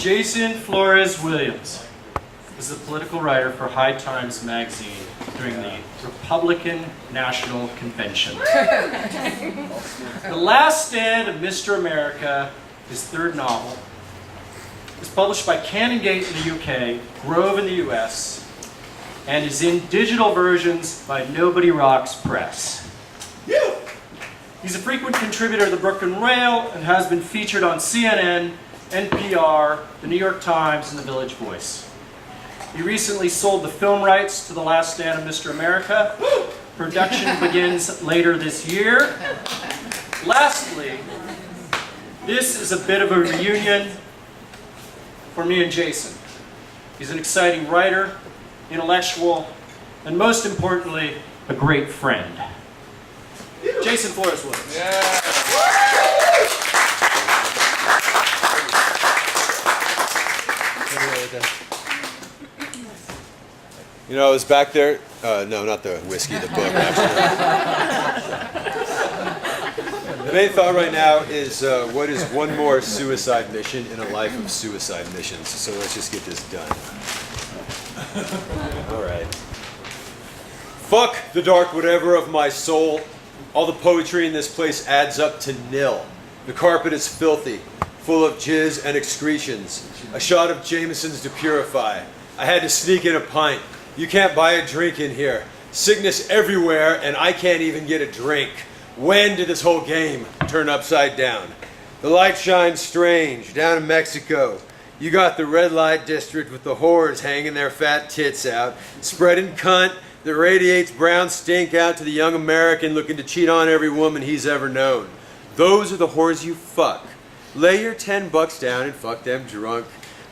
Jason Flores Wiliiams is a political writer for High Times magazine during the Republican National Convention. The Last Stand of Mr. America, his third novel, is published by Canongate in the UK, Grove in the US, and is in digital versions by Nobody Rocks Press. He's a frequent contributor to the Brooklyn Rail and has been featured on CNN, NPR, the New York Times, and the Village Voice. He recently sold the film rights to The Last Stand of Mr. America. Production begins later this year. Lastly, this is a bit of a reunion for me and Jason. He's an exciting writer, intellectual, and most importantly, a great friend. Jason Flores Wiliiams. Yeah. You know, I was back there. No, not the whiskey, the book, actually. The main thought right now is what is one more suicide mission in a life of suicide missions? So let's just get this done. All right. Fuck the dark whatever of my soul. All the poetry in this place adds up to nil. The carpet is filthy, full of jizz and excretions. A shot of Jameson's to purify. I had to sneak in a pint. You can't buy a drink in here. Sickness everywhere, and I can't even get a drink. When did this whole game turn upside down? The light shines strange down in Mexico. You got the red light district with the whores hanging their fat tits out, spreading cunt that radiates brown stink out to the young American looking to cheat on every woman he's ever known. Those are the whores you fuck. Lay your $10 down and fuck them drunk.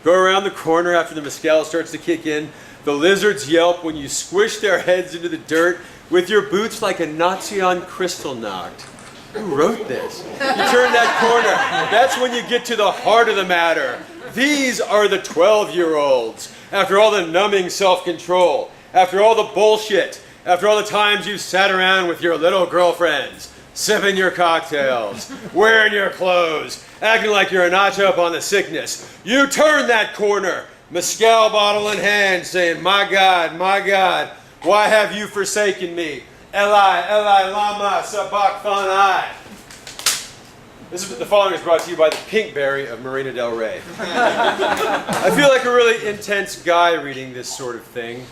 Go around the corner after the mezcal starts to kick in. The lizards yelp when you squish their heads into the dirt with your boots like a Nazi on Kristallnacht. Who wrote this? You turn that corner. That's when you get to the heart of the matter. These are the 12-year-olds. After all the numbing self-control, after all the bullshit, after all the times you've sat around with your little girlfriends, sipping your cocktails, wearing your clothes, acting like you're a notch up on the sickness, you turn that corner. Mezcal bottle in hand, saying, my God, why have you forsaken me? Eli, Eli, lama, sabachthani. The following is brought to you by the Pinkberry of Marina del Rey. I feel like a really intense guy reading this sort of thing.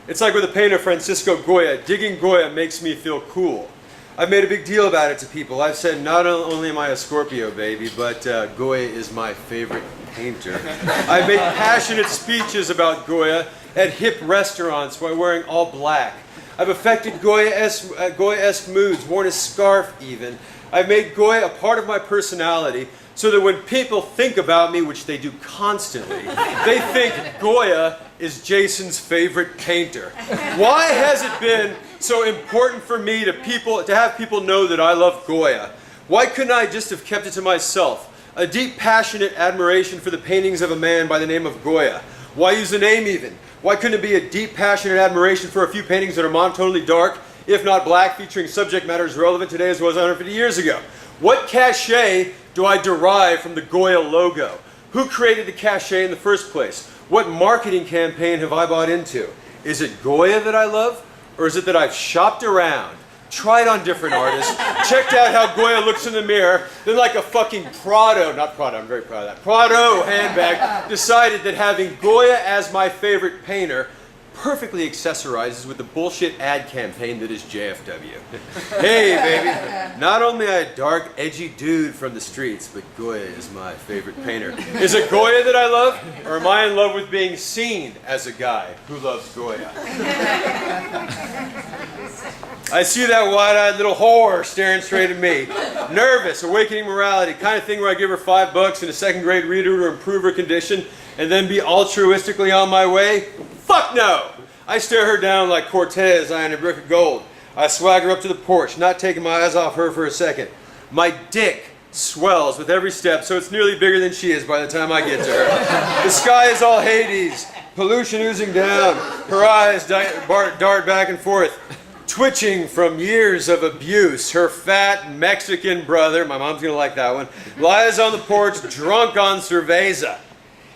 It's like with the painter Francisco Goya. Digging Goya makes me feel cool. I've made a big deal about it to people. I've said not only am I a Scorpio baby, but Goya is my favorite painter. I've made passionate speeches about Goya at hip restaurants while wearing all black. I've affected Goya-esque moods, worn a scarf even. I've made Goya a part of my personality so that when people think about me, which they do constantly, they think Goya is Jason's favorite painter. Why has it been so important for me to have people know that I love Goya? Why couldn't I just have kept it to myself? A deep, passionate admiration for the paintings of a man by the name of Goya. Why use the name even? Why couldn't it be a deep, passionate admiration for a few paintings that are monotonely dark, if not black, featuring subject matter as relevant today as it was 150 years ago? What cachet do I derive from the Goya logo? Who created the cachet in the first place? What marketing campaign have I bought into? Is it Goya that I love? Or is it that I've shopped around, tried on different artists, checked out how Goya looks in the mirror, then like a fucking I'm very proud of that, Prado handbag, decided that having Goya as my favorite painter perfectly accessorizes with the bullshit ad campaign that is JFW. Hey, baby. Not only am I a dark, edgy dude from the streets, but Goya is my favorite painter. Is it Goya that I love, or am I in love with being seen as a guy who loves Goya? I see that wide-eyed little whore staring straight at me. Nervous, awakening morality, kind of thing where I give her $5 and a second-grade reader to improve her condition, and then be altruistically on my way? Fuck no! I stare her down like Cortez eyeing a brick of gold. I swagger up to the porch, not taking my eyes off her for a second. My dick swells with every step, so it's nearly bigger than she is by the time I get to her. The sky is all Hades, pollution oozing down, her eyes dart back and forth. Twitching from years of abuse, her fat Mexican brother, my mom's gonna like that one, lies on the porch drunk on cerveza.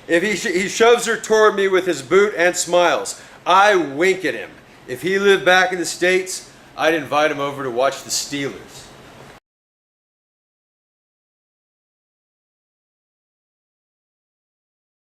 If he shoves her toward me with his boot and smiles, I wink at him. If he lived back in the States, I'd invite him over to watch the Steelers.